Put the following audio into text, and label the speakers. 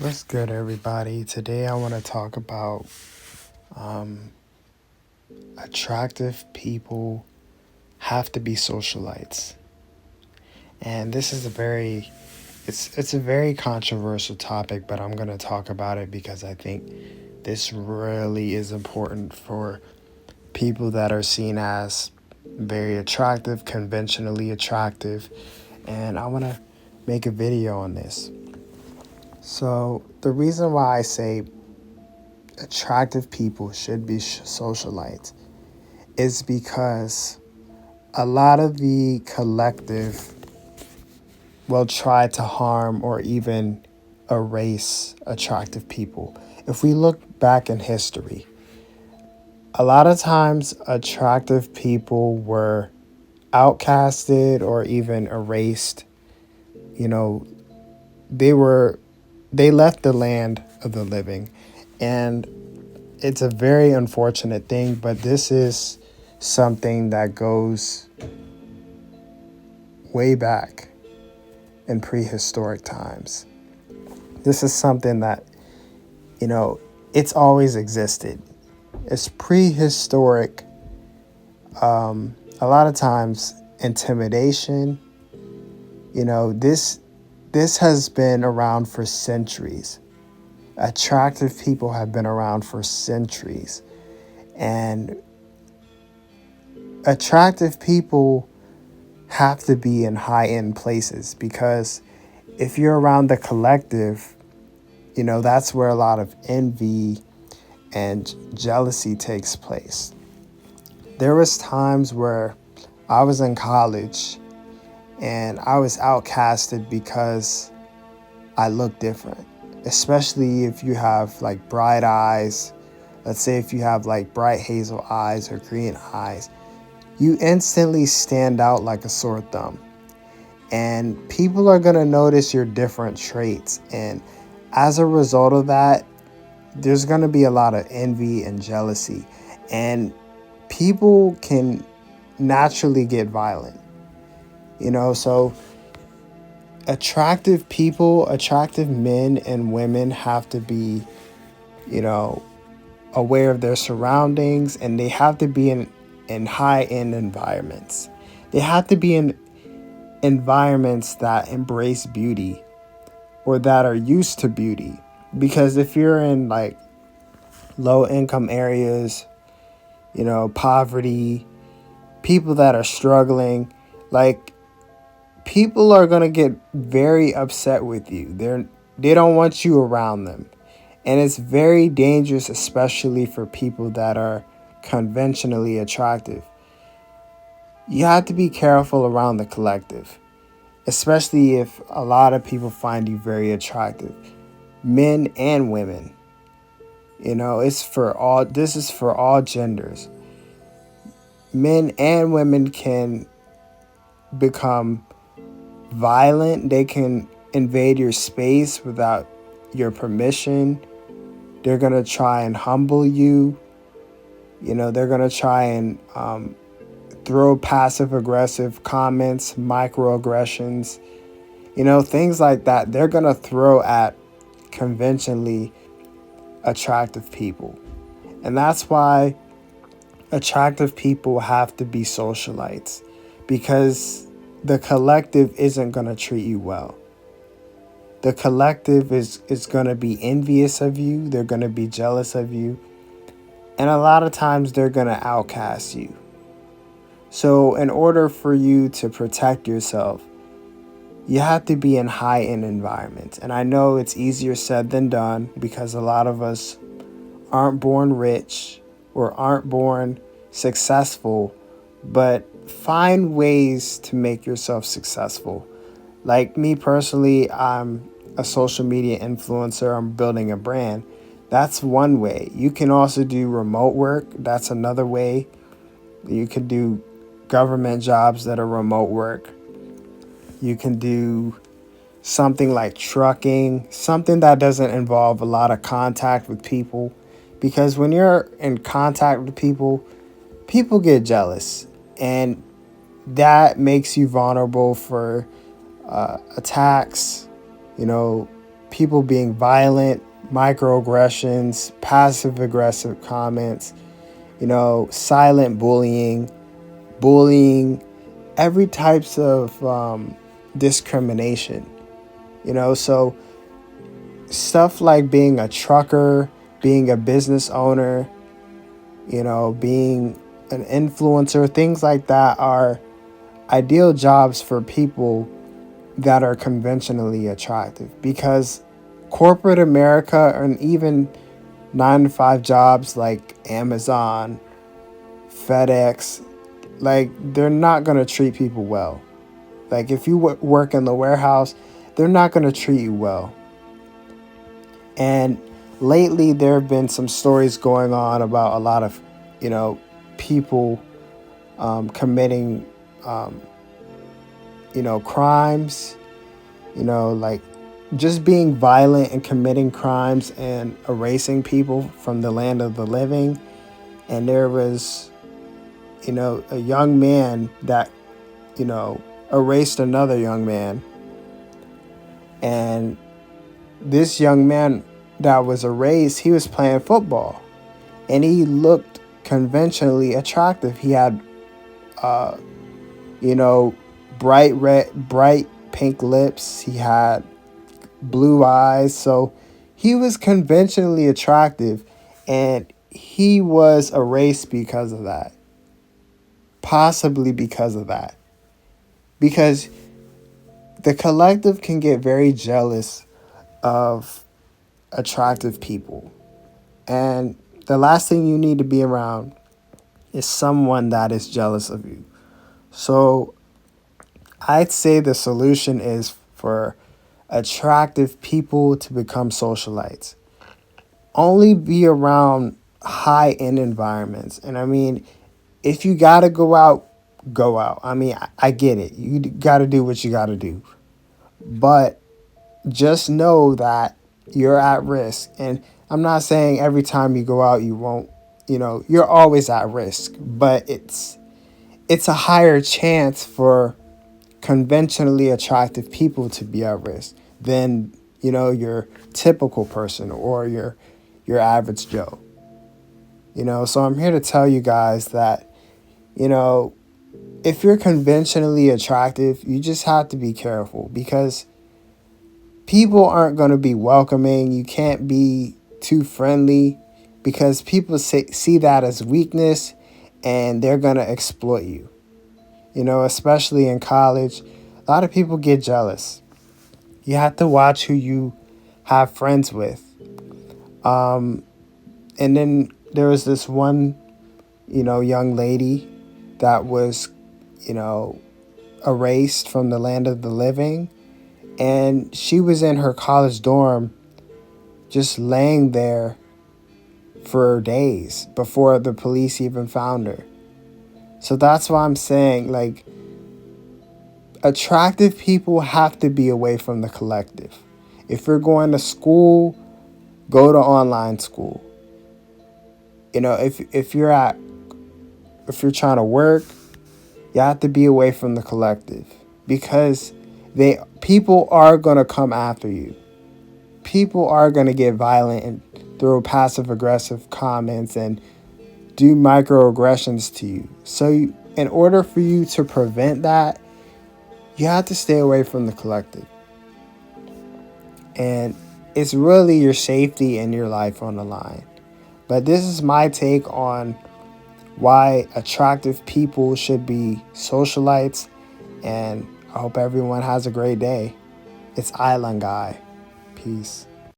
Speaker 1: What's good, everybody? Today I want to talk about um, attractive people have to be socialites, and this is it's a very controversial topic, but I'm gonna talk about it because I think this really is important for people that are seen as very attractive, conventionally attractive, and I want to make a video on this. So the reason why I say attractive people should be socialites is because a lot of the collective will try to harm or even erase attractive people. If we look back in history, a lot of times attractive people were outcasted or even erased. You know, they were they left the land of the living. And it's a very unfortunate thing, but this is something that goes way back in prehistoric times. This is something that, you know, it's always existed. It's prehistoric. A lot of times, intimidation, this has been around for centuries. Attractive people have been around for centuries. And attractive people have to be in high end places because if you're around the collective, that's where a lot of envy and jealousy takes place. There was times where I was in college and I was outcasted because I look different, especially if you have like bright eyes. Let's say if you have like bright hazel eyes or green eyes, you instantly stand out like a sore thumb. And people are going to notice your different traits. And as a result of that, there's going to be a lot of envy and jealousy. And people can naturally get violent, so attractive men and women have to be, you know, aware of their surroundings, and they have to be in high end environments. They have to be in environments that embrace beauty or that are used to beauty. Because if you're in like low income areas, poverty, people that are struggling, like people are going to get very upset with you. They don't want you around them. And it's very dangerous, especially for people that are conventionally attractive. You have to be careful around the collective, especially if a lot of people find you very attractive, men and women. This is for all genders. Men and women can become violent. They can invade your space without your permission. They're going to try and humble you. They're going to try and throw passive aggressive comments, microaggressions, things like that. They're going to throw at conventionally attractive people. And that's why attractive people have to be socialites, because the collective isn't going to treat you well. The collective is going to be envious of you. They're going to be jealous of you. And a lot of times they're going to outcast you. So in order for you to protect yourself, you have to be in high-end environments. And I know it's easier said than done because a lot of us aren't born rich or aren't born successful, but find ways to make yourself successful. Like me personally, I'm a social media influencer. I'm building a brand. That's one way. You can also do remote work. That's another way. You can do government jobs that are remote work. You can do something like trucking, something that doesn't involve a lot of contact with people. Because when you're in contact with people, people get jealous. And that makes you vulnerable for attacks, you know, people being violent, microaggressions, passive aggressive comments, silent bullying, every types of discrimination. So stuff like being a trucker, being a business owner, being an influencer, things like that are ideal jobs for people that are conventionally attractive, because corporate America and even 9 to 5 jobs like Amazon, FedEx, like they're not going to treat people well. Like if you work in the warehouse, they're not going to treat you well. And lately there have been some stories going on about a lot of, people committing, crimes, like just being violent and committing crimes and erasing people from the land of the living. And there was, a young man that, erased another young man. And this young man that was erased, he was playing football. And he looked conventionally attractive. He had, bright pink lips. He had blue eyes. So he was conventionally attractive, and he was erased because of that. Possibly because of that. Because the collective can get very jealous of attractive people. And the last thing you need to be around is someone that is jealous of you. So I'd say the solution is for attractive people to become socialites. Only be around high-end environments. And I mean, if you got to go out, go out. I mean, I get it. You got to do what you got to do. But just know that you're at risk. And I'm not saying every time you go out, you won't, you're always at risk. But it's a higher chance for conventionally attractive people to be at risk than, your typical person or your average Joe. So I'm here to tell you guys that, if you're conventionally attractive, you just have to be careful, because people aren't going to be welcoming. You can't be too friendly, because people see that as weakness, and they're going to exploit you. Especially in college, a lot of people get jealous. You have to watch who you have friends with. And then there was this one, young lady that was, erased from the land of the living. And she was in her college dorm just laying there for days before the police even found her. So that's why I'm saying, like, attractive people have to be away from the collective. If you're going to school, go to online school. If you're trying to work, you have to be away from the collective, because people are going to come after you. People are going to get violent and throw passive aggressive comments and do microaggressions to you. So in order for you to prevent that, you have to stay away from the collective. And it's really your safety and your life on the line. But this is my take on why attractive people should be socialites. And I hope everyone has a great day. It's Island Guy. Peace.